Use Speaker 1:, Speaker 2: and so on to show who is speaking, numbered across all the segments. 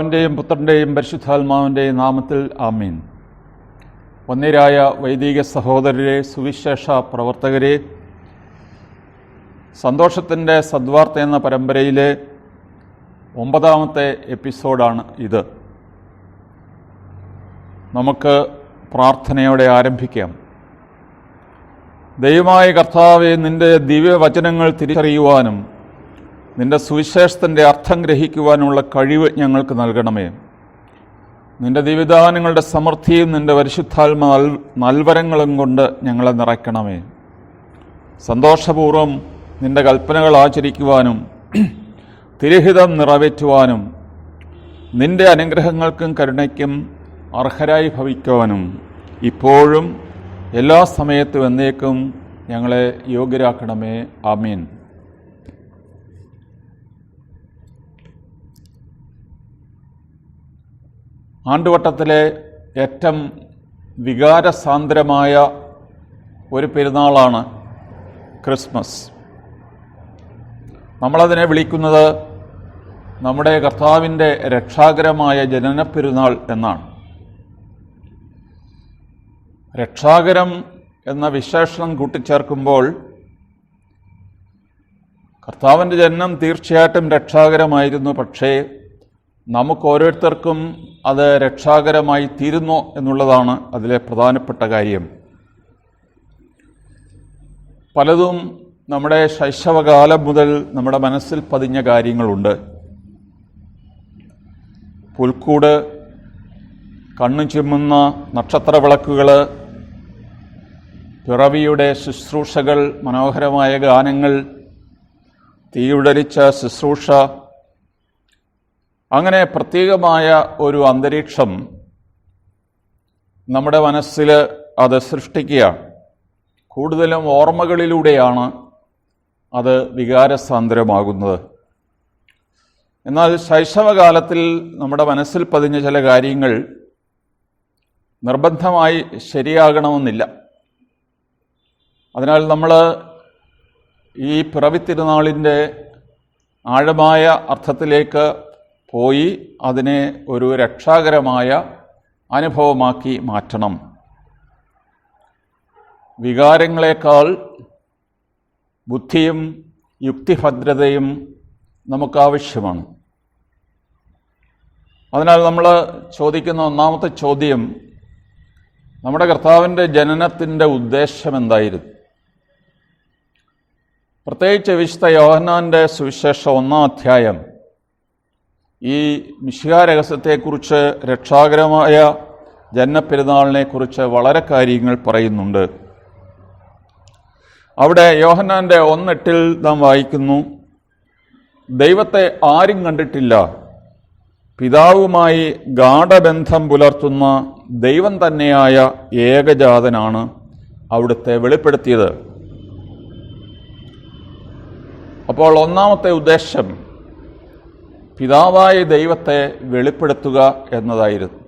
Speaker 1: പിതാവിൻ്റെയും പുത്രൻ്റെയും പരിശുദ്ധാത്മാവിൻ്റെയും നാമത്തിൽ ആമീൻ. വന്യരായ വൈദിക സഹോദരരെ, സുവിശേഷ പ്രവർത്തകരെ, സന്തോഷത്തിൻ്റെ സദ്വാർത്ത എന്ന പരമ്പരയിലെ 9ാമത്തെ എപ്പിസോഡാണ് ഇത്. നമുക്ക് പ്രാർത്ഥനയോടെ ആരംഭിക്കാം. ദൈവമായ കർത്താവേ, നിൻ്റെ ദിവ്യവചനങ്ങൾ തിരിച്ചറിയുവാനും നിൻ്റെ സുവിശേഷത്തിൻ്റെ അർത്ഥം ഗ്രഹിക്കുവാനുള്ള കഴിവ് ഞങ്ങൾക്ക് നൽകണമേ. നിൻ്റെ ദിവ്യദാനങ്ങളുടെ സമൃദ്ധിയും നിൻ്റെ പരിശുദ്ധാത്മ നൽവരങ്ങളും കൊണ്ട് ഞങ്ങളെ നിറയ്ക്കണമേ. സന്തോഷപൂർവ്വം നിൻ്റെ കൽപ്പനകൾ ആചരിക്കുവാനും തിരുഹിതം നിറവേറ്റുവാനും നിൻ്റെ അനുഗ്രഹങ്ങൾക്കും കരുണയ്ക്കും അർഹരായി ഭവിക്കുവാനും ഇപ്പോഴും എല്ലാ സമയത്തും എന്നേക്കും ഞങ്ങളെ യോഗ്യരാക്കണമേ. ആമീൻ. ആണ്ടുവട്ടത്തിലെ ഏറ്റവും വികാരസാന്ദ്രമായ ഒരു പെരുന്നാളാണ് ക്രിസ്മസ്. നമ്മളതിനെ വിളിക്കുന്നത് നമ്മുടെ കർത്താവിൻ്റെ രക്ഷാകരമായ ജനനപ്പെരുന്നാൾ എന്നാണ്. രക്ഷാകരം എന്ന വിശേഷണം കൂട്ടിച്ചേർക്കുമ്പോൾ കർത്താവിൻ്റെ ജനനം തീർച്ചയായിട്ടും രക്ഷാകരമായിരുന്നു. പക്ഷേ നമുക്ക് ഓരോരുത്തർക്കും അത് രക്ഷാകരമായി തീരുന്നു എന്നുള്ളതാണ് അതിലെ പ്രധാനപ്പെട്ട കാര്യം. പലതും നമ്മുടെ ശൈശവകാലം മുതൽ നമ്മുടെ മനസ്സിൽ പതിഞ്ഞ കാര്യങ്ങളുണ്ട്. പുൽക്കൂട്, കണ്ണു ചിമ്മുന്ന നക്ഷത്രവിളക്കുകൾ, പിറവിയുടെ ശുശ്രൂഷകൾ, മനോഹരമായ ഗാനങ്ങൾ, തീയുടരിച്ച ശുശ്രൂഷ, അങ്ങനെ പ്രത്യേകമായ ഒരു അന്തരീക്ഷം നമ്മുടെ മനസ്സിൽ അത് സൃഷ്ടിക്കുക. കൂടുതലും ഓർമ്മകളിലൂടെയാണ് അത് വികാരസാന്ദ്രമാകുന്നത്. എന്നാൽ ശൈശവകാലത്തിൽ നമ്മുടെ മനസ്സിൽ പതിഞ്ഞ ചില കാര്യങ്ങൾ നിർബന്ധമായി ശരിയാകണമെന്നില്ല. അതിനാൽ നമ്മൾ ഈ പിറവിത്തിരുനാളിൻ്റെ ആഴമായ അർത്ഥത്തിലേക്ക് പോയി അതിനെ ഒരു രക്ഷാകരമായ അനുഭവമാക്കി മാറ്റണം. വികാരങ്ങളെക്കാൾ ബുദ്ധിയും യുക്തിഭദ്രതയും നമുക്കാവശ്യമാണ്. അതിനാൽ നമ്മൾ ചോദിക്കുന്ന ഒന്നാമത്തെ ചോദ്യം, നമ്മുടെ കർത്താവിൻ്റെ ജനനത്തിൻ്റെ ഉദ്ദേശം എന്തായിരുന്നു? പ്രത്യേകിച്ച് വിശുദ്ധ യോഹന്നാൻ്റെ സുവിശേഷം 1-ാം അധ്യായം ഈ മിശിഹാ രഹസ്യത്തെക്കുറിച്ച്, രക്ഷാകരമായ ജനനപ്പെരുന്നാളിനെക്കുറിച്ച് വളരെ കാര്യങ്ങൾ പറയുന്നുണ്ട്. അവിടെ യോഹന്നാൻ്റെ 1:8 നാം വായിക്കുന്നു, ദൈവത്തെ ആരും കണ്ടിട്ടില്ല, പിതാവുമായി ഗാഢബന്ധം പുലർത്തുന്ന ദൈവം തന്നെയായ ഏകജാതനാണ് അവിടുത്തെ വെളിപ്പെടുത്തിയത്. അപ്പോൾ ഒന്നാമത്തെ ഉദ്ദേശം പിതാവായ ദൈവത്തെ വെളിപ്പെടുത്തുക എന്നതായിരുന്നു.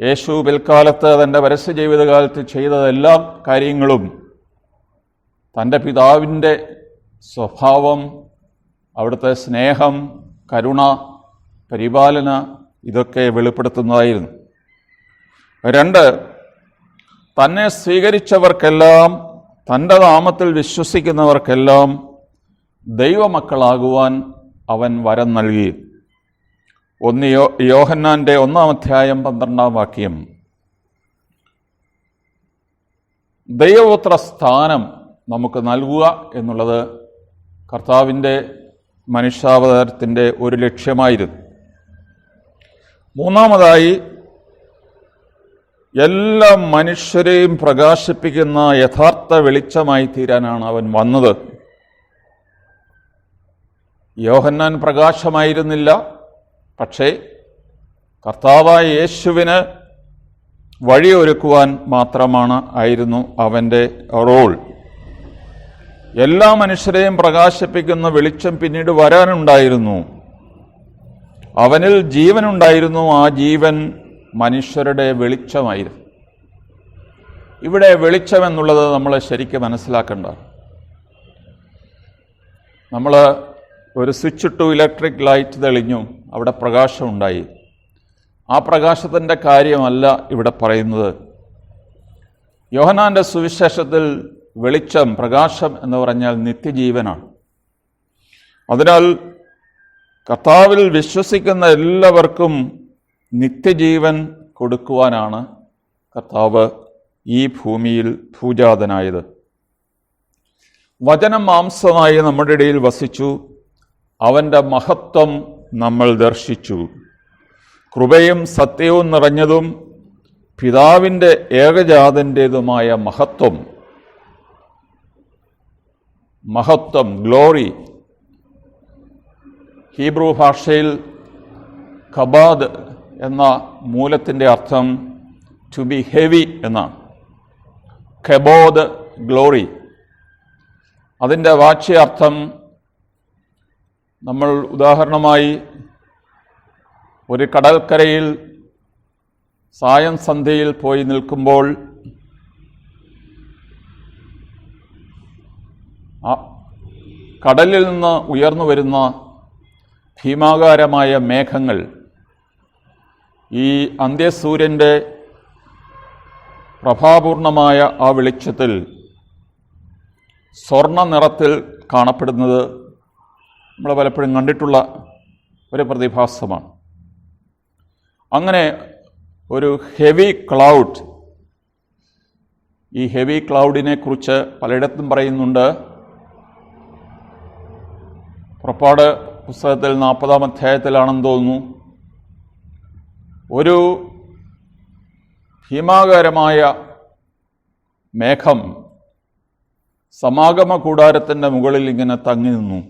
Speaker 1: യേശു പിൽക്കാലത്ത് തൻ്റെ പരസ്യ ജീവിതകാലത്ത് ചെയ്ത എല്ലാ കാര്യങ്ങളും തൻ്റെ പിതാവിൻ്റെ സ്വഭാവം, അവിടുത്തെ സ്നേഹം, കരുണ, പരിപാലന ഇതൊക്കെ വെളിപ്പെടുത്തുന്നതായിരുന്നു. 2, തന്നെ സ്വീകരിച്ചവർക്കെല്ലാം, തൻ്റെ നാമത്തിൽ വിശ്വസിക്കുന്നവർക്കെല്ലാം ദൈവമക്കളാകുവാൻ അവൻ വരം നൽകി. 1 യോഹന്നാൻ്റെ 1-ാം അധ്യായം 12-ാം വാക്യം. ദൈവപുത്ര സ്ഥാനം നമുക്ക് നൽകുക എന്നുള്ളത് കർത്താവിൻ്റെ മനുഷ്യാവതാരത്തിൻ്റെ ഒരു ലക്ഷ്യമായിരുന്നു. 3-ാമതായി, എല്ലാ മനുഷ്യരെയും പ്രകാശിപ്പിക്കുന്ന യഥാർത്ഥ വെളിച്ചമായി തീരാനാണ് അവൻ വന്നത്. യോഹന്നാൻ പ്രകാശമായിരുന്നില്ല, പക്ഷേ കർത്താവായ യേശുവിന് വഴിയൊരുക്കുവാൻ ആയിരുന്നു അവൻ്റെ റോൾ. എല്ലാ മനുഷ്യരെയും പ്രകാശിപ്പിക്കുന്ന വെളിച്ചം പിന്നീട് വരാനുണ്ടായിരുന്നു. അവനിൽ ജീവനുണ്ടായിരുന്നു, ആ ജീവൻ മനുഷ്യരുടെ വെളിച്ചമായിരുന്നു. ഇവിടെ വെളിച്ചമെന്നുള്ളത് നമ്മൾ ശരിക്കും മനസ്സിലാക്കേണ്ട. നമ്മൾ ഒരു സ്വിച്ച് ഇട്ടു, ഇലക്ട്രിക് ലൈറ്റ് തെളിഞ്ഞു, അവിടെ പ്രകാശമുണ്ടായി. ആ പ്രകാശത്തിൻ്റെ കാര്യമല്ല ഇവിടെ പറയുന്നത്. യോഹന്നാൻ്റെ സുവിശേഷത്തിൽ വെളിച്ചം, പ്രകാശം എന്ന് പറഞ്ഞാൽ നിത്യജീവനാണ്. അതിനാൽ കർത്താവിൽ വിശ്വസിക്കുന്ന എല്ലാവർക്കും നിത്യജീവൻ കൊടുക്കുവാനാണ് കർത്താവ് ഈ ഭൂമിയിൽ ഭൂജാതനായത്. വചനം മാംസമായി നമ്മുടെ ഇടയിൽ വസിച്ചു, അവൻ്റെ മഹത്വം നമ്മൾ ദർശിച്ചു. കൃപയും സത്യവും നിറഞ്ഞതും പിതാവിൻ്റെ ഏകജാതൻ്റേതുമായ മഹത്വം, ഗ്ലോറി. ഹീബ്രു ഭാഷയിൽ കബാദ് എന്ന മൂലത്തിൻ്റെ അർത്ഥം ടു ബി ഹെവി എന്നാണ്. കബോദ്, ഗ്ലോറി. അതിൻ്റെ വാച്യാർത്ഥം, നമ്മൾ ഉദാഹരണമായി ഒരു കടൽക്കരയിൽ സായം സന്ധ്യയിൽ പോയി നിൽക്കുമ്പോൾ കടലിൽ നിന്ന് ഉയർന്നു വരുന്ന ഭീമാകാരമായ മേഘങ്ങൾ ഈ അന്ത്യസൂര്യൻ്റെ പ്രഭാപൂർണമായ ആ വെളിച്ചത്തിൽ സ്വർണ്ണ നിറത്തിൽ കാണപ്പെടുന്നത് നമ്മൾ പലപ്പോഴും കണ്ടിട്ടുള്ള ഒരു പ്രതിഭാസമാണ്. അങ്ങനെ ഒരു ഹെവി ക്ലൗഡ്, ഈ ഹെവി ക്ലൗഡിനെ കുറിച്ച് പലയിടത്തും പറയുന്നുണ്ട്. പുറപ്പാട് പുസ്തകത്തിൽ 40-ാം അധ്യായത്തിലാണെന്ന് തോന്നുന്നു, ഒരു ഭീമാകാരമായ മേഘം സമാഗമ കൂടാരത്തിൻ്റെ മുകളിൽ ഇങ്ങനെ തങ്ങി നിന്നു.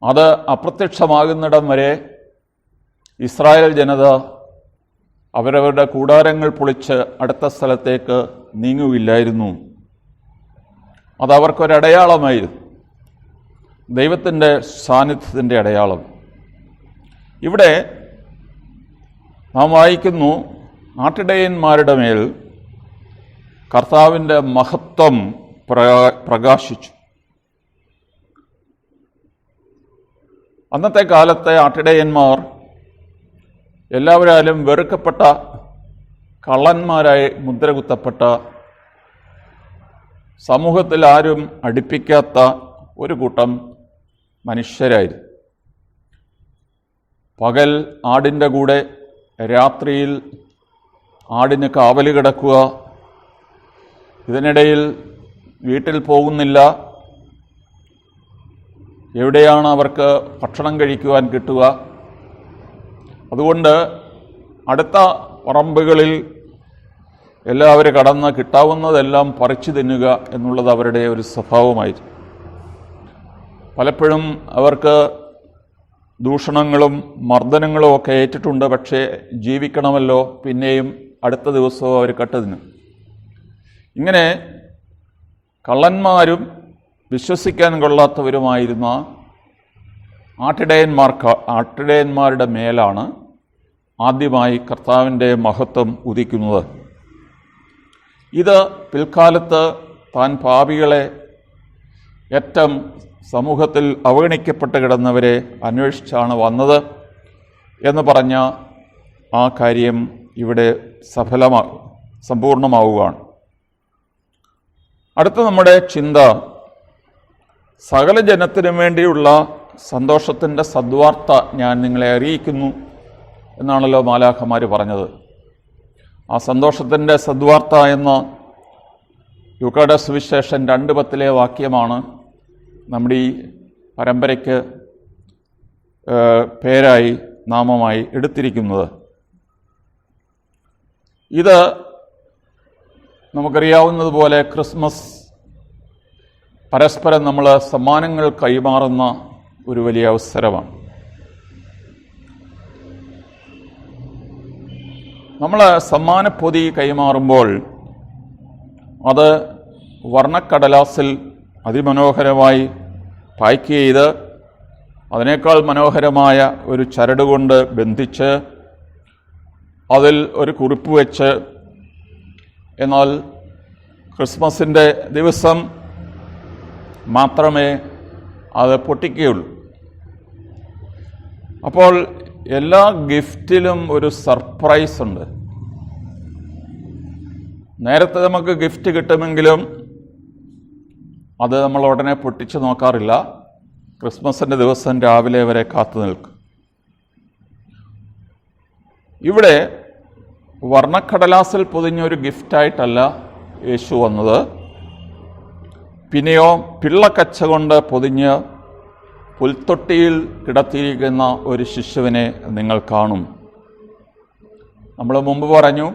Speaker 1: അത് അപ്രത്യക്ഷമാകുന്നിടം വരെ ഇസ്രായേൽ ജനത അവരവരുടെ കൂടാരങ്ങൾ പൊളിച്ച് അടുത്ത സ്ഥലത്തേക്ക് നീങ്ങുകയില്ലായിരുന്നു. അതവർക്കൊരടയാളമായിരുന്നു, ദൈവത്തിൻ്റെ സാന്നിധ്യത്തിൻ്റെ അടയാളം. ഇവിടെ നാം വായിക്കുന്നു, ആട്ടിടയന്മാരുടെ മേൽ കർത്താവിൻ്റെ മഹത്വം പ്രകാശിച്ചു. അന്നത്തെ കാലത്തെ ആട്ടിടയന്മാർ എല്ലാവരാലും വെറുക്കപ്പെട്ട, കള്ളന്മാരായി മുദ്രകുത്തപ്പെട്ട, സമൂഹത്തിൽ ആരും അടുപ്പിക്കാത്ത ഒരു കൂട്ടം മനുഷ്യരായിരുന്നു. പകൽ ആടിൻ്റെ കൂടെ, രാത്രിയിൽ ആടിന് കാവല് കിടക്കുക, ഇതിനിടയിൽ വീട്ടിൽ പോകുന്നില്ല, എവിടെയാണ് അവർക്ക് ഭക്ഷണം കഴിക്കുവാൻ കിട്ടുക. അതുകൊണ്ട് അടുത്ത പറമ്പുകളിൽ എല്ലാവരും കടന്ന് കിട്ടാവുന്നതെല്ലാം പറിച്ചു തിന്നുക എന്നുള്ളത് അവരുടെ ഒരു സ്വഭാവമായിരുന്നു. പലപ്പോഴും അവർക്ക് ദൂഷണങ്ങളും മർദ്ദനങ്ങളും ഒക്കെ ഏറ്റിട്ടുണ്ട്. പക്ഷേ ജീവിക്കണമല്ലോ, പിന്നെയും അടുത്ത ദിവസവും അവർ കട്ടുതിന്നു. ഇങ്ങനെ കള്ളന്മാരും വിശ്വസിക്കാൻ കൊള്ളാത്തവരുമായിരുന്ന ആട്ടിടയന്മാരുടെ മേലാണ് ആദ്യമായി കർത്താവിൻ്റെ മഹത്വം ഉദിക്കുന്നത്. ഇത് പിൽക്കാലത്ത് താൻ പാപികളെ, ഏറ്റവും സമൂഹത്തിൽ അവഗണിക്കപ്പെട്ട് കിടന്നവരെ അന്വേഷിച്ചാണ് വന്നത് എന്ന് പറഞ്ഞ ആ കാര്യം ഇവിടെ സമ്പൂർണമാവുകയാണ്. അടുത്ത നമ്മുടെ ചിന്ത, സകല ജനത്തിനും വേണ്ടിയുള്ള സന്തോഷത്തിൻ്റെ സദ്വാർത്ത ഞാൻ നിങ്ങളെ അറിയിക്കുന്നു എന്നാണല്ലോ മാലാഖമാർ പറഞ്ഞത്. ആ സന്തോഷത്തിൻ്റെ സദ്വാർത്ത എന്ന ലൂക്കായുടെ സുവിശേഷം 2:10 വാക്യമാണ് നമ്മുടെ ഈ പരമ്പരയ്ക്ക് പേരായി, നാമമായി എടുത്തിരിക്കുന്നത്. ഇത് നമുക്കറിയാവുന്നതുപോലെ ക്രിസ്മസ് പരസ്പരം നമ്മൾ സമ്മാനങ്ങൾ കൈമാറുന്ന ഒരു വലിയ അവസരമാണ്. നമ്മൾ സമ്മാനപ്പൊതി കൈമാറുമ്പോൾ അത് വർണ്ണക്കടലാസിൽ അതിമനോഹരമായി പാക്ക് ചെയ്ത് അതിനേക്കാൾ മനോഹരമായ ഒരു ചരട് കൊണ്ട് ബന്ധിച്ച് അതിൽ ഒരു കുറിപ്പ് വെച്ച്, എന്നാൽ ക്രിസ്മസിൻ്റെ ദിവസം മാത്രമേ അത് പൊട്ടിക്കുകയുള്ളൂ. അപ്പോൾ എല്ലാ ഗിഫ്റ്റിലും ഒരു സർപ്രൈസ് ഉണ്ട്. നേരത്തെ നമുക്ക് ഗിഫ്റ്റ് കിട്ടുമെങ്കിലും അത് നമ്മൾ ഉടനെ പൊട്ടിച്ച് നോക്കാറില്ല. ക്രിസ്മസിൻ്റെ ദിവസം രാവിലെ വരെ കാത്തു നിൽക്കും. ഇവിടെ വർണ്ണക്കടലാസിൽ പൊതിഞ്ഞൊരു ഗിഫ്റ്റായിട്ടല്ല യേശു വന്നത്. പിന്നെയോ പിള്ളക്കച്ച കൊണ്ട് പൊതിഞ്ഞ് പുൽത്തൊട്ടിയിൽ കിടത്തിയിരിക്കുന്ന ഒരു ശിശുവിനെ നിങ്ങൾ കാണും. നമ്മൾ മുമ്പ് പറഞ്ഞു,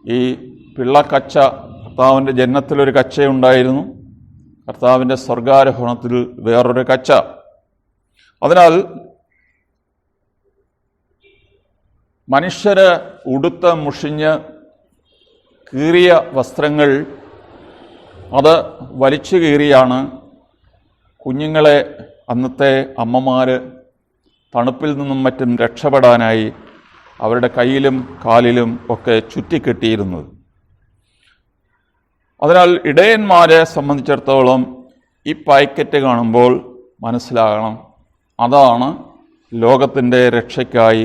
Speaker 1: ഈ പിള്ളക്കച്ച കർത്താവിൻ്റെ ജനനത്തിലൊരു കച്ചയുണ്ടായിരുന്നു, കർത്താവിൻ്റെ സ്വർഗാരോഹണത്തിൽ വേറൊരു കച്ച. അതിനാൽ മനുഷ്യര് ഉടുത്ത് മുഷിഞ്ഞ് കീറിയ വസ്ത്രങ്ങൾ അത് വലിച്ചു കീറിയാണ് കുഞ്ഞുങ്ങളെ അന്നത്തെ അമ്മമാർ തണുപ്പിൽ നിന്നും മറ്റും രക്ഷപ്പെടാനായി അവരുടെ കയ്യിലും കാലിലും ഒക്കെ ചുറ്റിക്കെട്ടിയിരുന്നത്. അതിനാൽ ഇടയന്മാരെ സംബന്ധിച്ചിടത്തോളം ഈ പാക്കറ്റ് കാണുമ്പോൾ മനസ്സിലാകണം, അതാണ് ലോകത്തിൻ്റെ രക്ഷയ്ക്കായി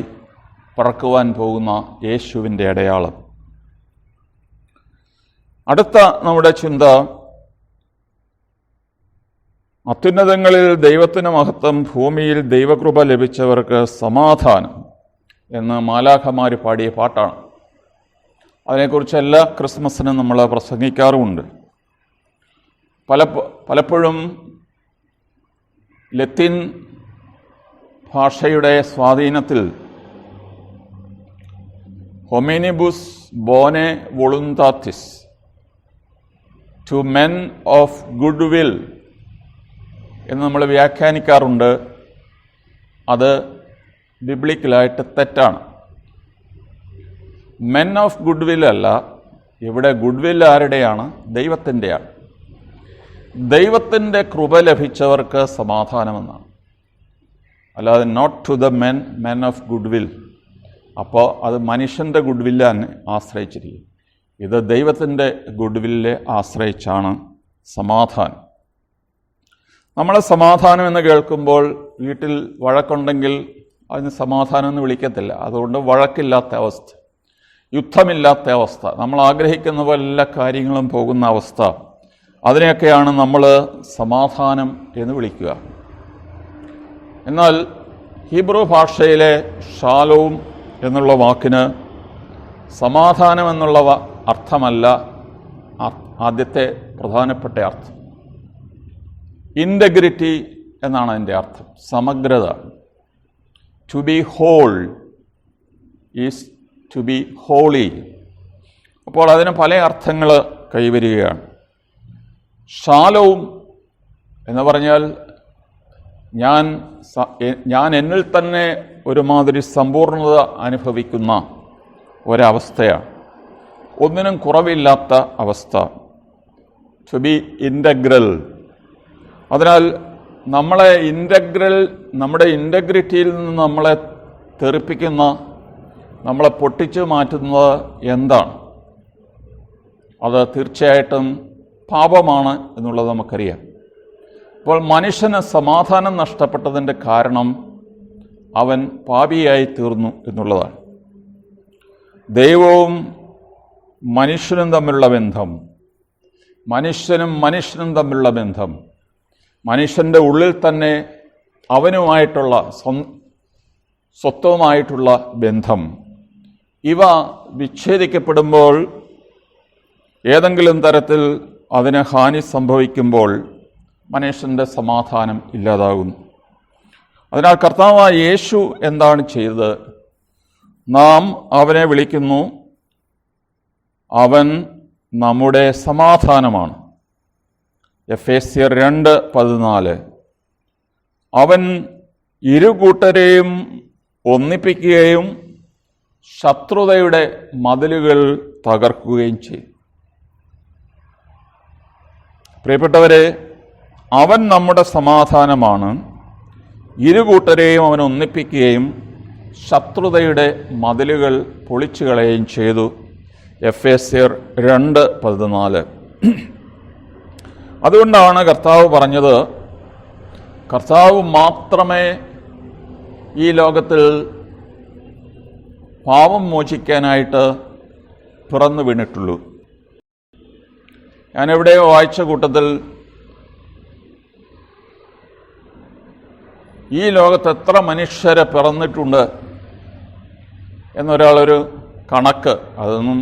Speaker 1: പറക്കുവാൻ പോകുന്ന യേശുവിൻ്റെ അടയാളം. അടുത്ത നമ്മുടെ ചിന്ത, അത്യുന്നതങ്ങളിൽ ദൈവത്തിന് മഹത്വം, ഭൂമിയിൽ ദൈവകൃപ ലഭിച്ചവർക്ക് സമാധാനം എന്ന് മാലാഖമാർ പാടിയ പാട്ടാണ്. അതിനെക്കുറിച്ച് എല്ലാ ക്രിസ്മസിനും നമ്മൾ പ്രസംഗിക്കാറുമുണ്ട്. പലപ്പോഴും ലത്തീൻ ഭാഷയുടെ സ്വാധീനത്തിൽ ഹൊമിനിബുസ് ബോനെ വോളുന്താറ്റിസ്, to men of good will എന്ന് നമ്മൾ വ്യാഖ്യാനിക്കാറുണ്ട്. അത് ബിബ്ലിക്കലായിട്ട് തെറ്റാണ്. മെൻ ഓഫ് ഗുഡ് വിൽ അല്ല, ഇവിടെ ഗുഡ് വിൽ ആരുടെയാണ്? ദൈവത്തിൻ്റെയാണ്. ദൈവത്തിൻ്റെ കൃപ ലഭിച്ചവർക്ക് സമാധാനമെന്നാണ്, അല്ലാതെ not to the men of good will. അപ്പോൾ അത് മനുഷ്യൻ്റെ ഗുഡ് വില്ലിനെ ആശ്രയിച്ചിരിക്കും. ഇത് ദൈവത്തിൻ്റെ ഗുഡ് വില്ലിനെ ആശ്രയിച്ചാണ് സമാധാനം. നമ്മൾ സമാധാനം എന്ന് കേൾക്കുമ്പോൾ വീട്ടിൽ വഴക്കുണ്ടെങ്കിൽ അതിന് സമാധാനം എന്ന് വിളിക്കത്തില്ല. അതുകൊണ്ട് വഴക്കില്ലാത്ത അവസ്ഥ, യുദ്ധമില്ലാത്ത അവസ്ഥ, നമ്മൾ ആഗ്രഹിക്കുന്ന പോലെ എല്ലാ കാര്യങ്ങളും പോകുന്ന അവസ്ഥ, അതിനെയൊക്കെയാണ് നമ്മൾ സമാധാനം എന്ന് വിളിക്കുക. എന്നാൽ ഹീബ്രു ഭാഷയിലെ ഷാലോം എന്നുള്ള വാക്കിന് സമാധാനം എന്നുള്ള അർത്ഥമല്ല ആദ്യത്തെ പ്രധാനപ്പെട്ട അർത്ഥം. ഇൻ്റഗ്രിറ്റി എന്നാണ് അതിൻ്റെ അർത്ഥം, സമഗ്രത. To be whole is to be holy. അപ്പോൾ അതിന് പല അർത്ഥങ്ങൾ കൈവരികയാണ്. ഷാലോം എന്ന് പറഞ്ഞാൽ ഞാൻ എന്നിൽ തന്നെ ഒരുമാതിരി സമ്പൂർണത അനുഭവിക്കുന്ന ഒരവസ്ഥയാണ്, ഒന്നിനും കുറവില്ലാത്ത അവസ്ഥ. To be integral. അതിനാൽ നമ്മുടെ ഇൻ്റഗ്രിറ്റിയിൽ നിന്ന് നമ്മളെ തെറിപ്പിക്കുന്ന, നമ്മളെ പൊട്ടിച്ചു മാറ്റുന്നത് എന്താണ്? അത് തീർച്ചയായിട്ടും പാപമാണ് എന്നുള്ളത് നമുക്കറിയാം. അപ്പോൾ മനുഷ്യന് സമാധാനം നഷ്ടപ്പെട്ടതിൻ്റെ കാരണം അവൻ പാപിയായി തീർന്നു എന്നുള്ളതാണ്. ദൈവവും മനുഷ്യനും തമ്മിലുള്ള ബന്ധം, മനുഷ്യനും തമ്മിലുള്ള ബന്ധം, മനുഷ്യൻ്റെ ഉള്ളിൽ തന്നെ അവനുമായിട്ടുള്ള സ്വത്വമായിട്ടുള്ള ബന്ധം, ഇവ വിച്ഛേദിക്കപ്പെടുമ്പോൾ, ഏതെങ്കിലും തരത്തിൽ അതിന് ഹാനി സംഭവിക്കുമ്പോൾ മനുഷ്യൻ്റെ സമാധാനം ഇല്ലാതാകുന്നു. അതിനാൽ കർത്താവായ യേശു എന്താണ് ചെയ്തത്? നാം അവനെ വിളിക്കുന്നു, അവൻ നമ്മുടെ സമാധാനമാണ്. എഫേസ്യർ 2:14. അവൻ ഇരുകൂട്ടരെയും ഒന്നിപ്പിക്കുകയും ശത്രുതയുടെ മതിലുകൾ തകർക്കുകയും ചെയ്യും. പ്രിയപ്പെട്ടവരെ, അവൻ നമ്മുടെ സമാധാനമാണ്. ഇരുകൂട്ടരെയും അവൻ ഒന്നിപ്പിക്കുകയും ശത്രുതയുടെ മതിലുകൾ പൊളിച്ചു കളയുകയും ചെയ്തു. എഫേസ്യർ 2:14. അതുകൊണ്ടാണ് കർത്താവ് പറഞ്ഞത്, കർത്താവ് മാത്രമേ ഈ ലോകത്തിൽ പാപം മോചിക്കാനായിട്ട് പിറന്നു വീണിട്ടുള്ളൂ. ഞാനെവിടെയോ വായിച്ച കൂട്ടത്തിൽ ഈ ലോകത്ത് എത്ര മനുഷ്യരെ പിറന്നിട്ടുണ്ട് എന്നൊരാളൊരു കണക്ക്, അതൊന്നും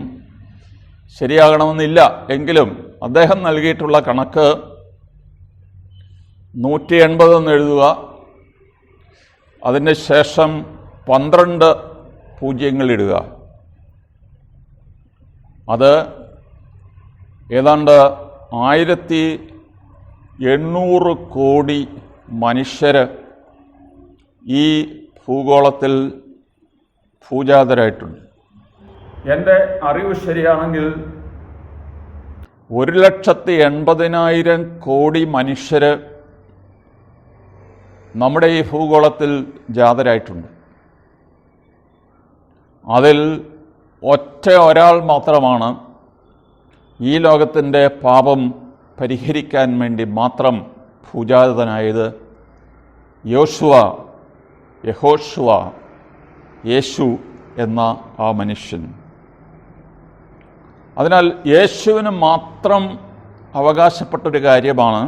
Speaker 1: ശരിയാകണമെന്നില്ല, എങ്കിലും അദ്ദേഹം നൽകിയിട്ടുള്ള കണക്ക് 180 എന്ന് എഴുതുക, അതിന് ശേഷം 12 പൂജ്യങ്ങളിടുക. അത് ഏതാണ്ട് 1800 കോടി മനുഷ്യർ ഈ ഭൂഗോളത്തിൽ ഭൂജാതരായിട്ടുണ്ട്. എൻ്റെ അറിവ് ശരിയാണെങ്കിൽ 1,80,000 കോടി മനുഷ്യർ നമ്മുടെ ഈ ഭൂഗോളത്തിൽ ജാതരായിട്ടുണ്ട്. അതിൽ ഒരാൾ മാത്രമാണ് ഈ ലോകത്തിൻ്റെ പാപം പരിഹരിക്കാൻ വേണ്ടി മാത്രം ഭൂജാതനായത്, യഹോശുവ, യേശു എന്ന ആ മനുഷ്യൻ. അതിനാൽ യേശുവിന് മാത്രം അവകാശപ്പെട്ടൊരു കാര്യമാണ്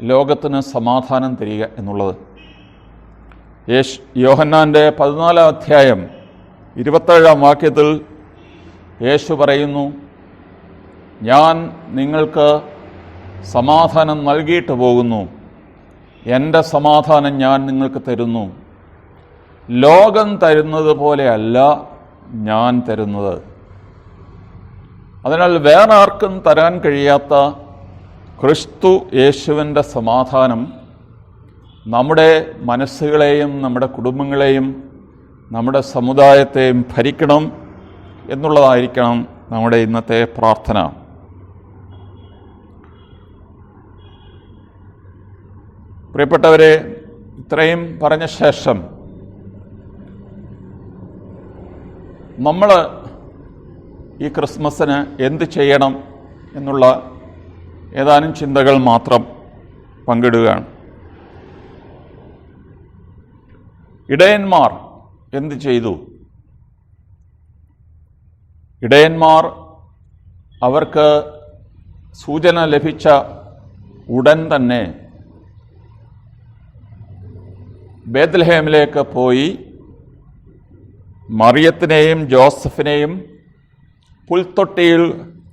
Speaker 1: ലോകത്തിന് സമാധാനം തരിക എന്നുള്ളത്. യോഹന്നാൻ്റെ 14-ാം അധ്യായം 27-ാം വാക്യത്തിൽ യേശു പറയുന്നു, ഞാൻ നിങ്ങൾക്ക് സമാധാനം നൽകിയിട്ട് പോകുന്നു, എൻ്റെ സമാധാനം ഞാൻ നിങ്ങൾക്ക് തരുന്നു, ലോകം തരുന്നത് പോലെയല്ല ഞാൻ തരുന്നത്. അതിനാൽ വേറെ ആർക്കും തരാൻ കഴിയാത്ത ക്രിസ്തു യേശുവിൻ്റെ സമാധാനം നമ്മുടെ മനസ്സുകളെയും നമ്മുടെ കുടുംബങ്ങളെയും നമ്മുടെ സമുദായത്തെയും ഭരിക്കണം എന്നുള്ളതായിരിക്കണം നമ്മുടെ ഇന്നത്തെ പ്രാർത്ഥന. പ്രിയപ്പെട്ടവരെ, ഇത്രയും പറഞ്ഞ ശേഷം നമ്മൾ ഈ ക്രിസ്മസിന് എന്ത് ചെയ്യണം എന്നുള്ള ഏതാനും ചിന്തകൾ മാത്രം പങ്കിടുകയാണ്. ഇടയന്മാർ എന്ത് ചെയ്തു? ഇടയന്മാർ അവർക്ക് സൂചന ലഭിച്ച ഉടൻ തന്നെ ബേത്ലഹേമിലേക്ക് പോയി മറിയത്തിനെയും ജോസഫിനെയും പുൽത്തൊട്ടിയിൽ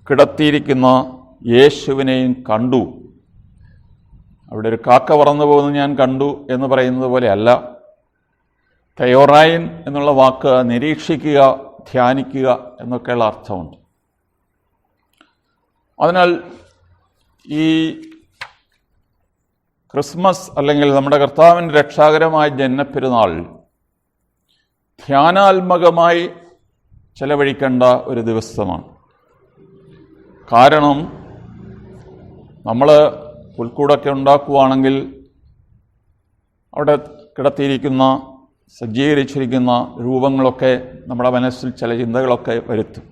Speaker 1: കിടത്തിയിരിക്കുന്ന യേശുവിനെയും കണ്ടു. അവിടെ ഒരു കാക്ക പറന്നു പോകുന്നത് ഞാൻ കണ്ടു എന്ന് പറയുന്നത് പോലെയല്ല. തെയോറൈൻ എന്നുള്ള വാക്ക് നിരീക്ഷിക്കുക, ധ്യാനിക്കുക എന്നൊക്കെയുള്ള അർത്ഥമുണ്ട്. അതിനാൽ ഈ ക്രിസ്മസ് അല്ലെങ്കിൽ നമ്മുടെ കർത്താവിൻ്റെ രക്ഷാകരമായ ജന്മപ്പെരുന്നാൾ ധ്യാനാത്മകമായി ചെലവഴിക്കേണ്ട ഒരു ദിവസമാണ്. കാരണം നമ്മൾ പുൽക്കൂടൊക്കെ ഉണ്ടാക്കുകയാണെങ്കിൽ അവിടെ കിടത്തിയിരിക്കുന്ന സജ്ജീകരിച്ചിരിക്കുന്ന രൂപങ്ങളൊക്കെ നമ്മുടെ മനസ്സിൽ ചില ചിന്തകളൊക്കെ വരുത്തും.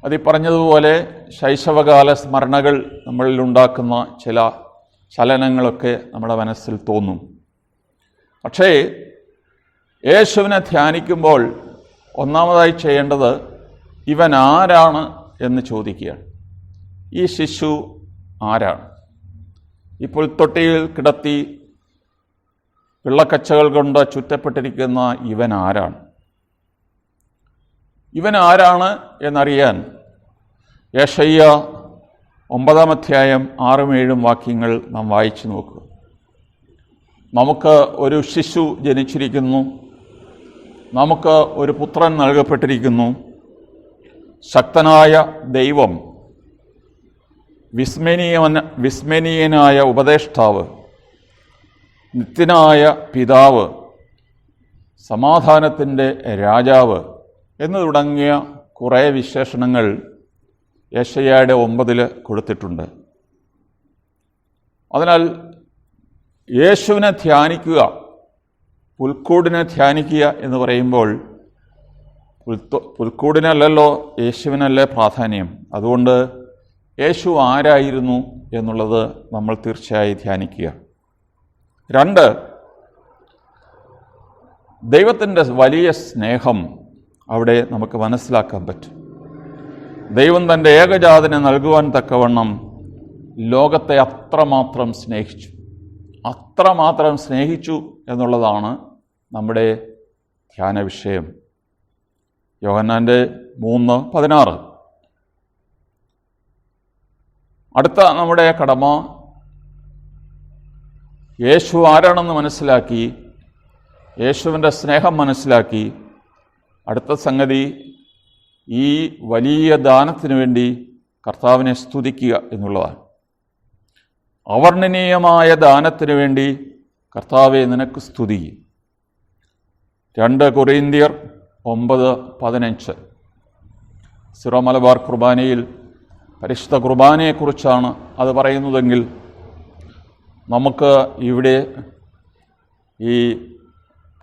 Speaker 1: അതീ പറഞ്ഞതുപോലെ ശൈശവകാല സ്മരണകൾ നമ്മളിൽ ഉണ്ടാക്കുന്ന ചില ചലനങ്ങളൊക്കെ നമ്മുടെ മനസ്സിൽ തോന്നും. പക്ഷേ യേശുവിനെ ധ്യാനിക്കുമ്പോൾ ഒന്നാമതായി ചെയ്യേണ്ടത് ഇവൻ ആരാണ് എന്ന് ചോദിക്കുകയാണ്. ഈ ശിശു ആരാണ്? ഈ പുൽത്തൊട്ടിയിൽ കിടത്തി പിള്ളക്കച്ചകൾ കൊണ്ട് ചുറ്റപ്പെട്ടിരിക്കുന്ന ഇവൻ ആരാണ്? ഇവൻ ആരാണ് എന്നറിയാൻ യെശയ്യ 9-ാം അധ്യായം 6-7 വാക്യങ്ങൾ നാം വായിച്ചു നോക്കുക. നമുക്ക് ഒരു ശിശു ജനിച്ചിരിക്കുന്നു, നമുക്ക് ഒരു പുത്രൻ നൽകപ്പെട്ടിരിക്കുന്നു, ശക്തനായ ദൈവം, വിസ്മരണീയനായ ഉപദേഷ്ടാവ്, നിത്യനായ പിതാവ്, സമാധാനത്തിൻ്റെ രാജാവ് എന്ന് തുടങ്ങിയ കുറേ വിശേഷണങ്ങൾ യെശയ്യായുടെ 9 കൊടുത്തിട്ടുണ്ട്. അതിനാൽ യേശുവിനെ ധ്യാനിക്കുക, പുൽക്കൂടിനെ ധ്യാനിക്കുക എന്ന് പറയുമ്പോൾ പുൽക്കൂടിനല്ലല്ലോ യേശുവിനല്ലേ പ്രാധാന്യം. അതുകൊണ്ട് യേശു ആരായിരുന്നു എന്നുള്ളത് നമ്മൾ തീർച്ചയായും ധ്യാനിക്കുക. 2, ദൈവത്തിൻ്റെ വലിയ സ്നേഹം അവിടെ നമുക്ക് മനസ്സിലാക്കാൻ പറ്റും. ദൈവം തൻ്റെ ഏകജാതനെ നൽകുവാൻ തക്കവണ്ണം ലോകത്തെ അത്രമാത്രം സ്നേഹിച്ചു എന്നുള്ളതാണ് നമ്മുടെ ധ്യാന വിഷയം. യോഹന്നാൻ്റെ 3:16. അടുത്ത നമ്മുടെ കടമ യേശു ആരാണെന്ന് മനസ്സിലാക്കി, യേശുവിൻ്റെ സ്നേഹം മനസ്സിലാക്കി, അടുത്ത സംഗതി ഈ വലിയ ദാനത്തിനു വേണ്ടി കർത്താവിനെ സ്തുതിക്കുക എന്നുള്ളതാണ്. അവർണ്ണനീയമായ ദാനത്തിനു വേണ്ടി കർത്താവെ നിനക്ക് സ്തുതി. 2 കൊറിന്ത്യർ 9:15. സിറോ മലബാർ കുർബാനയിൽ പരിശുദ്ധ കുർബാനയെക്കുറിച്ചാണ് അത് പറയുന്നതെങ്കിൽ നമുക്ക് ഇവിടെ ഈ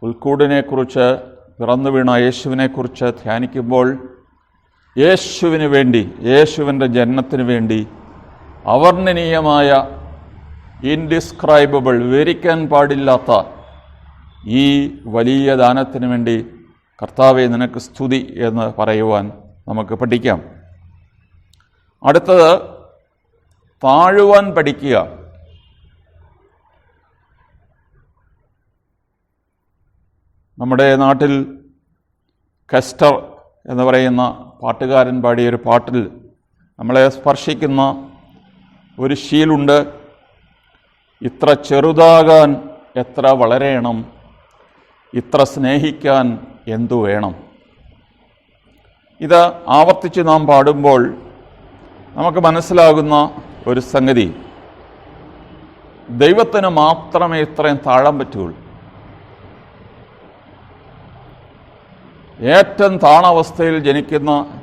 Speaker 1: പുൽക്കൂടിനെക്കുറിച്ച്, പിറന്നു വീണ യേശുവിനെക്കുറിച്ച് ധ്യാനിക്കുമ്പോൾ യേശുവിന് വേണ്ടി, യേശുവിൻ്റെ ജനനത്തിന് വേണ്ടി അവർണ്ണനീയമായ, ഇൻഡിസ്ക്രൈബിൾ, വിവരിക്കാൻ പാടില്ലാത്ത ഈ വലിയ ദാനത്തിന് വേണ്ടി കർത്താവെ നിനക്ക് സ്തുതി എന്ന് പറയുവാൻ നമുക്ക് പഠിക്കാം. അടുത്തത് താഴുവാൻ പഠിക്കുക. നമ്മുടെ നാട്ടിൽ കെസ്റ്റർ എന്ന് പറയുന്ന പാട്ടുകാരൻ പാടിയൊരു പാട്ടിൽ നമ്മളെ സ്പർശിക്കുന്ന ഒരു ശീലുണ്ട്. ഇത്ര ചെറുതാകാൻ എത്ര വളരേണം, ഇത്ര സ്നേഹിക്കാൻ എന്തു വേണം. ഇത് ആവർത്തിച്ച് നാം പാടുമ്പോൾ നമുക്ക് മനസ്സിലാകുന്ന ഒരു സംഗതി, ദൈവത്തിന് മാത്രമേ ഇത്രയും താഴാൻ പറ്റുകയുള്ളൂ. ഏറ്റവും താണാവസ്ഥയിൽ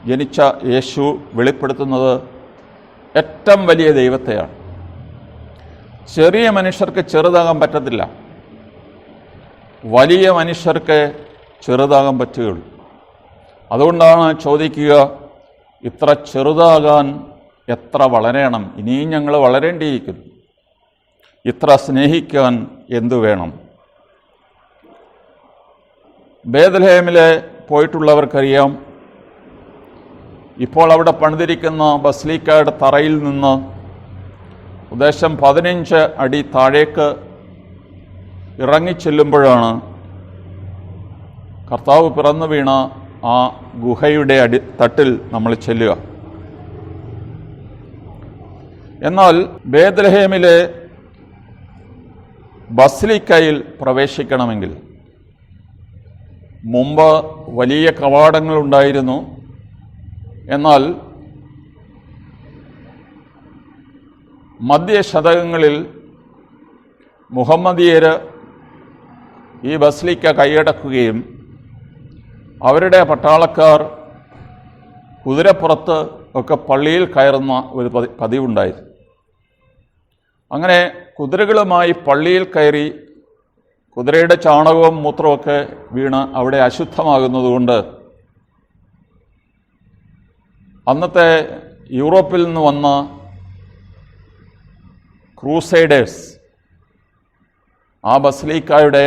Speaker 1: ജനിച്ച യേശു വെളിപ്പെടുത്തുന്നത് ഏറ്റവും വലിയ ദൈവത്തെയാണ്. ചെറിയ മനുഷ്യർക്ക് ചെറുതാകാൻ പറ്റത്തില്ല, വലിയ മനുഷ്യർക്ക് ചെറുതാകാൻ പറ്റുകയുള്ളൂ. അതുകൊണ്ടാണ് ചോദിക്കുക, ഇത്ര ചെറുതാകാൻ എത്ര വളരണം, ഇനിയും ഞങ്ങൾ വളരേണ്ടിയിരിക്കുന്നു, ഇത്ര സ്നേഹിക്കാൻ എന്തു വേണം. ബേത്ലഹേമിലെ പോയിട്ടുള്ളവർക്കറിയാം, ഇപ്പോൾ അവിടെ പണിതിരിക്കുന്ന ബസിലിക്കയുടെ തറയിൽ നിന്ന് ഉദ്ദേശം 15 അടി താഴേക്ക് ഇറങ്ങിച്ചെല്ലുമ്പോഴാണ് കർത്താവ് പിറന്നു വീണ ആ ഗുഹയുടെ തട്ടിൽ നമ്മൾ ചെല്ലുക. എന്നാൽ ബേത്ലഹേമിലെ ബസിലിക്കയിൽ പ്രവേശിക്കണമെങ്കിൽ മുമ്പ് വലിയ കവാടങ്ങളുണ്ടായിരുന്നു. എന്നാൽ മധ്യശതകങ്ങളിൽ മുഹമ്മദീയർ ഈ ബസിലിക്ക കൈയടക്കുകയും അവരുടെ പട്ടാളക്കാർ കുതിരപ്പുറത്ത് ഒക്കെ പള്ളിയിൽ കയറുന്ന ഒരു പതിവുണ്ടായിരുന്നു. അങ്ങനെ കുതിരകളുമായി പള്ളിയിൽ കയറി കുതിരയുടെ ചാണകവും മൂത്രമൊക്കെ വീണ് അവിടെ അശുദ്ധമാകുന്നതുകൊണ്ട് അന്നത്തെ യൂറോപ്പിൽ നിന്ന് വന്ന ക്രൂസൈഡേഴ്സ് ആ ബസിലിക്കായുടെ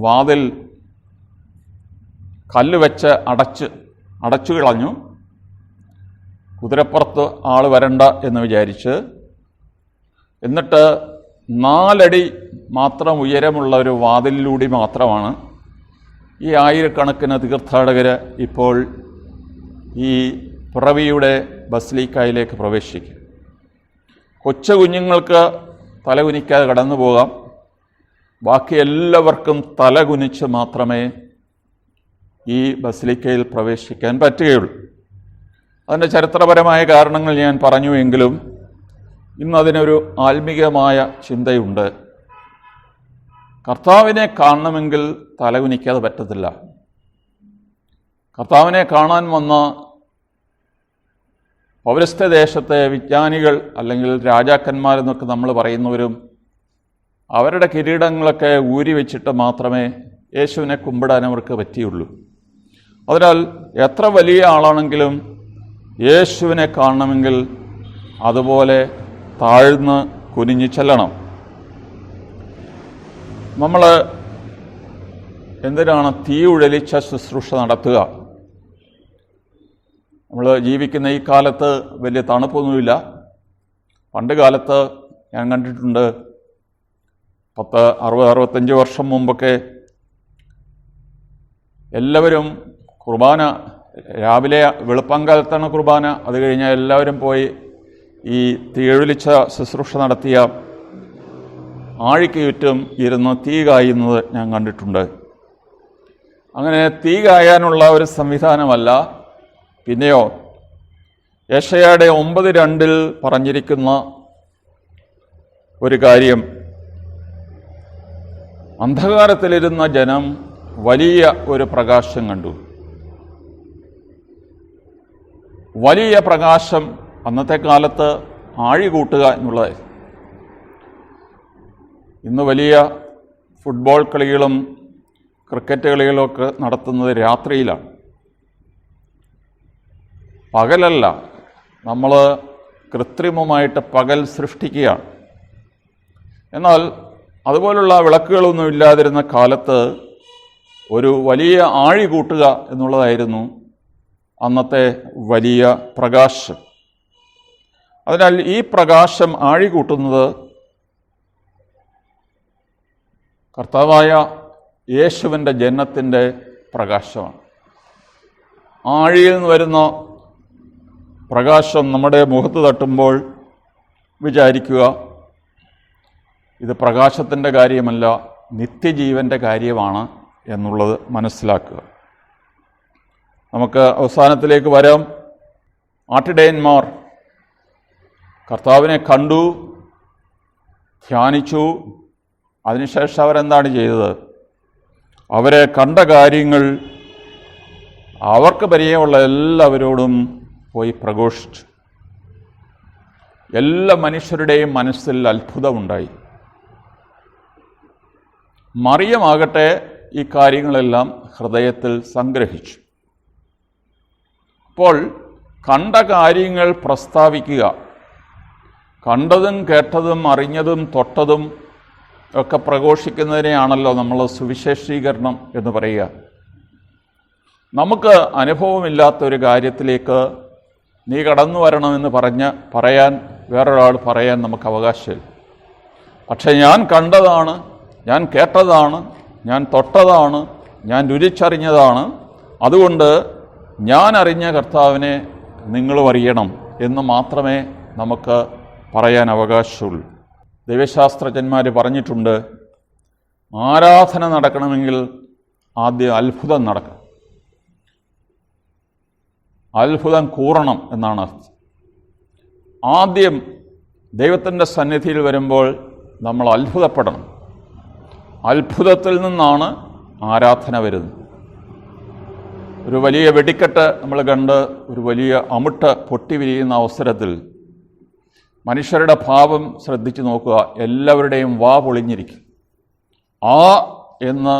Speaker 1: വാതിൽ കല്ല് വെച്ച് അടച്ചു കളഞ്ഞു. കുതിരപ്പുറത്ത് ആൾ വരണ്ട എന്ന് വിചാരിച്ച്, എന്നിട്ട് 4 അടി മാത്രം ഉയരമുള്ള ഒരു വാതിലിലൂടെ മാത്രമാണ് ഈ ആയിരക്കണക്കിന് തീർത്ഥാടകർ ഇപ്പോൾ ഈ പിറവിയുടെ ബസിലിക്കയിലേക്ക് പ്രവേശിക്കും. കൊച്ചു കുഞ്ഞുങ്ങൾക്ക് തലകുനിക്കാതെ കടന്നു പോകാം, ബാക്കി എല്ലാവർക്കും തലകുനിച്ച് മാത്രമേ ഈ ബസിലിക്കയിൽ പ്രവേശിക്കാൻ പറ്റുകയുള്ളൂ. അതിൻ്റെ ചരിത്രപരമായ കാരണങ്ങൾ ഞാൻ പറഞ്ഞുവെങ്കിലും ഇന്നതിനൊരു ആത്മീകമായ ചിന്തയുണ്ട്. കർത്താവിനെ കാണണമെങ്കിൽ തലകുനിക്കാതെ പറ്റത്തില്ല. കർത്താവിനെ കാണാൻ വന്ന പൗരസ്ത്യ ദേശത്തെ വിജ്ഞാനികൾ അല്ലെങ്കിൽ രാജാക്കന്മാരെന്നൊക്കെ നമ്മൾ പറയുന്നവരും അവരുടെ കിരീടങ്ങളൊക്കെ ഊരി വെച്ചിട്ട് മാത്രമേ യേശുവിനെ കുമ്പിടാൻ അവർക്ക് പറ്റിയുള്ളൂ. അതിനാൽ എത്ര വലിയ ആളാണെങ്കിലും യേശുവിനെ കാണണമെങ്കിൽ അതുപോലെ താഴ്ന്ന് കുനിഞ്ഞു ചെല്ലണം. നമ്മൾ എന്തിനാണ് തീ ഉഴലിച്ച ശുശ്രൂഷ നടത്തുക? നമ്മൾ ജീവിക്കുന്ന ഈ കാലത്ത് വലിയ തണുപ്പൊന്നുമില്ല. പണ്ട് കാലത്ത് ഞാൻ കണ്ടിട്ടുണ്ട്, 60-65 വർഷം മുമ്പൊക്കെ എല്ലാവരും കുർബാന രാവിലെ വെളുപ്പാങ്കാലത്താണ് കുർബാന. അത് കഴിഞ്ഞാൽ എല്ലാവരും പോയി ഈ തീയൊഴിച്ച ശുശ്രൂഷ നടത്തിയ ആഴിക്ക് ചുറ്റും ഇരുന്ന് തീ കായുന്നത് ഞാൻ കണ്ടിട്ടുണ്ട്. അങ്ങനെ തീ കായാനുള്ള ഒരു സംവിധാനമല്ല. പിന്നെയോ യെശയ്യായുടെ 9:2 പറഞ്ഞിരിക്കുന്ന ഒരു കാര്യം, അന്ധകാരത്തിലിരുന്ന ജനം വലിയ ഒരു പ്രകാശം കണ്ടു. വലിയ പ്രകാശം അന്നത്തെ കാലത്ത് ആഴി കൂട്ടുക എന്നുള്ളത്. ഇന്ന് വലിയ ഫുട്ബോൾ കളികളും ക്രിക്കറ്റ് കളികളൊക്കെ നടത്തുന്നത് രാത്രിയിലാണ്, പകലല്ല. നമ്മൾ കൃത്രിമമായിട്ട് പകൽ സൃഷ്ടിക്കുകയാണ്. എന്നാൽ അതുപോലുള്ള വിളക്കുകളൊന്നും ഇല്ലാതിരുന്ന കാലത്ത് ഒരു വലിയ ആഴി കൂട്ടുക എന്നുള്ളതായിരുന്നു അന്നത്തെ വലിയ പ്രകാശം. അതിനാൽ ഈ പ്രകാശം ആഴി കൂട്ടുന്നത് കർത്താവായ യേശുവിൻ്റെ ജനനത്തിൻ്റെ പ്രകാശമാണ്. ആഴിയിൽ നിന്ന് വരുന്ന പ്രകാശം നമ്മുടെ മുഖത്ത് തട്ടുമ്പോൾ വിചാരിക്കുക, ഇത് പ്രകാശത്തിൻ്റെ കാര്യമല്ല, നിത്യജീവൻ്റെ കാര്യമാണ് എന്നുള്ളത് മനസ്സിലാക്കുക. നമുക്ക് അവസാനത്തിലേക്ക് വരാം. ആട്ടിടയന്മാർ കർത്താവിനെ കണ്ടു, ധ്യാനിച്ചു. അതിനുശേഷം അവരെന്താണ് ചെയ്തത്? അവരെ കണ്ട കാര്യങ്ങൾ അവർക്ക് പരിചയമുള്ള എല്ലാവരോടും പോയി പ്രഘോഷിച്ചു. എല്ലാ മനുഷ്യരുടെയും മനസ്സിൽ അത്ഭുതമുണ്ടായി. മറിയമാകട്ടെ ഈ കാര്യങ്ങളെല്ലാം ഹൃദയത്തിൽ സംഗ്രഹിച്ചു. അപ്പോൾ കണ്ട കാര്യങ്ങൾ പ്രസ്താവിക്കുക, കണ്ടതും കേട്ടതും അറിഞ്ഞതും തൊട്ടതും ഒക്കെ പ്രഘോഷിക്കുന്നതിനെയാണല്ലോ നമ്മൾ സുവിശേഷീകരണം എന്ന് പറയുക. നമുക്ക് അനുഭവമില്ലാത്തൊരു കാര്യത്തിലേക്ക് നീ കടന്നു വരണമെന്ന് പറയാൻ വേറൊരാൾ പറയാൻ നമുക്ക് അവകാശമില്ല. പക്ഷെ ഞാൻ കണ്ടതാണ്, ഞാൻ കേട്ടതാണ്, ഞാൻ തൊട്ടതാണ്, ഞാൻ രുചിച്ചറിഞ്ഞതാണ്, അതുകൊണ്ട് ഞാൻ അറിഞ്ഞ കർത്താവിനെ നിങ്ങളും അറിയണം എന്ന് മാത്രമേ നമുക്ക് പറയാൻ അവകാശമുള്ളൂ. ദൈവശാസ്ത്രജ്ഞന്മാർ പറഞ്ഞിട്ടുണ്ട്, ആരാധന നടക്കണമെങ്കിൽ ആദ്യം അത്ഭുതം നടക്കണം. അത്ഭുതം കൂറണം എന്നാണ് അർത്ഥം. ആദ്യം ദൈവത്തിൻ്റെ സന്നിധിയിൽ വരുമ്പോൾ നമ്മൾ അത്ഭുതപ്പെടണം. അത്ഭുതത്തിൽ നിന്നാണ് ആരാധന വരുന്നത്. ഒരു വലിയ വെടിക്കെട്ട് നമ്മൾ കണ്ട് ഒരു വലിയ അമുട്ട് പൊട്ടി വിരിയുന്ന അവസരത്തിൽ മനുഷ്യരുടെ ഭാവം ശ്രദ്ധിച്ചു നോക്കുക. എല്ലാവരുടെയും വാ പൊളിഞ്ഞിരിക്കും. ആ എന്ന്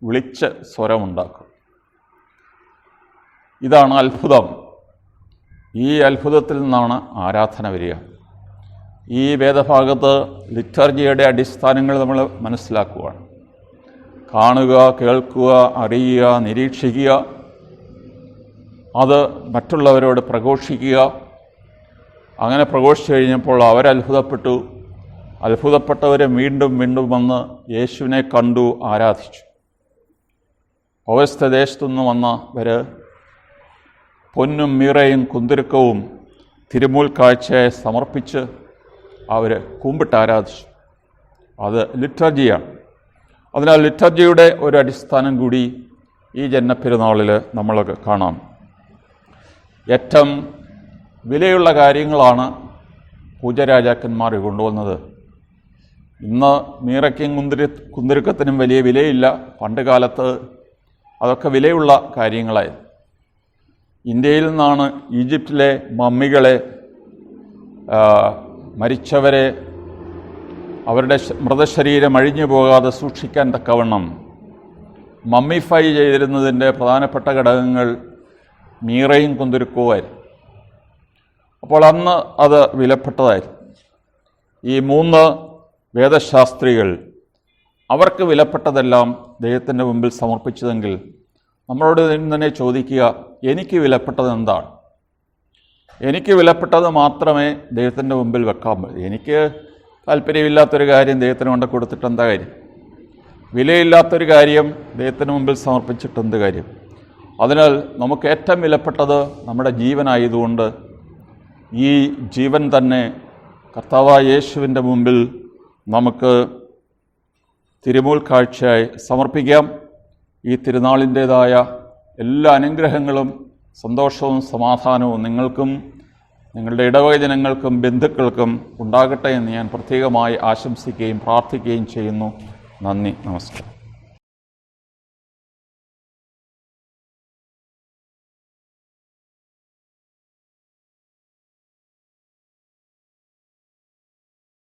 Speaker 1: വിളിച്ച് സ്വരമുണ്ടാക്കും. ഇതാണ് അത്ഭുതം. ഈ അത്ഭുതത്തിൽ നിന്നാണ് ആരാധന വരിക. ഈ വേദഭാഗത്ത് ലിറ്റർജിയുടെ അടിസ്ഥാനങ്ങൾ നമ്മൾ മനസ്സിലാക്കുകയാണ്. കാണുക, കേൾക്കുക, അറിയുക, നിരീക്ഷിക്കുക, അത് മറ്റുള്ളവരോട് പ്രഘോഷിക്കുക. അങ്ങനെ പ്രഘോഷിച്ചു കഴിഞ്ഞപ്പോൾ അവരത്ഭുതപ്പെട്ടു. അത്ഭുതപ്പെട്ടവരെ വീണ്ടും വീണ്ടും വന്ന് യേശുവിനെ കണ്ടു, ആരാധിച്ചു. പൗരസ്ത്യദേശത്തുനിന്ന് വന്നവർ പൊന്നും മീറയും കുന്തിരുക്കവും തിരുമുൽ കാഴ്ചയെ സമർപ്പിച്ച് അവർ കുമ്പിട്ട് ആരാധിച്ചു. അത് ലിറ്റർജിയാണ്. അതിനാൽ ലിറ്റർജിയുടെ ഒരു അടിസ്ഥാനം കൂടി ഈ ജന്മപ്പെരുന്നാളിൽ നമ്മളൊക്കെ കാണാം. ഏറ്റവും വിലയുള്ള കാര്യങ്ങളാണ് പൂജരാജാക്കന്മാർ കൊണ്ടുവന്നത്. ഇന്ന് മീറയ്ക്കും കുന്തിരുക്കത്തിനും വലിയ വിലയില്ല. പണ്ട് കാലത്ത് അതൊക്കെ വിലയുള്ള കാര്യങ്ങളായിരുന്നു. ഇന്ത്യയിൽ നിന്നാണ് ഈജിപ്തിലെ മമ്മികളെ, മരിച്ചവരെ, അവരുടെ മൃതശരീരം അഴിഞ്ഞു പോകാതെ സൂക്ഷിക്കാൻ തക്കവണ്ണം മമ്മിഫൈ ചെയ്തിരുന്നതിൻ്റെ പ്രധാനപ്പെട്ട ഘടകങ്ങൾ മീറയും കുന്തിരുക്കവുമായിരുന്നു. അപ്പോൾ അന്ന് അത് വിലപ്പെട്ടതായിരുന്നു. ഈ 3 വേദശാസ്ത്രികൾ അവർക്ക് വിലപ്പെട്ടതെല്ലാം ദൈവത്തിൻ്റെ മുമ്പിൽ സമർപ്പിച്ചതെങ്കിൽ നമ്മളോട് തന്നെ ചോദിക്കുക, എനിക്ക് വിലപ്പെട്ടത് എന്താണ്? എനിക്ക് വിലപ്പെട്ടത് മാത്രമേ ദൈവത്തിൻ്റെ മുമ്പിൽ വെക്കാൻ പറ്റൂ. എനിക്ക് താല്പര്യമില്ലാത്തൊരു കാര്യം ദൈവത്തിന് കൊണ്ട് കൊടുത്തിട്ട് എന്താ കാര്യം? വിലയില്ലാത്തൊരു കാര്യം ദൈവത്തിന് മുമ്പിൽ സമർപ്പിച്ചിട്ട് എന്ത് കാര്യം? അതിനാൽ നമുക്ക് ഏറ്റവും വിലപ്പെട്ടത് നമ്മുടെ ജീവനായതുകൊണ്ട് ഈ ജീവൻ തന്നെ കർത്താവായ യേശുവിൻ്റെ മുമ്പിൽ നമുക്ക് തിരുമുൽ കാഴ്ചയായി സമർപ്പിക്കാം. ഈ തിരുനാളിൻ്റേതായ എല്ലാ അനുഗ്രഹങ്ങളും സന്തോഷവും സമാധാനവും നിങ്ങൾക്കും നിങ്ങളുടെ ഇടവക ജനങ്ങൾക്കും ബന്ധുക്കൾക്കും ഉണ്ടാകട്ടെ എന്ന് ഞാൻ പ്രത്യേകമായി ആശംസിക്കുകയും പ്രാർത്ഥിക്കുകയും ചെയ്യുന്നു. നന്ദി, നമസ്കാരം.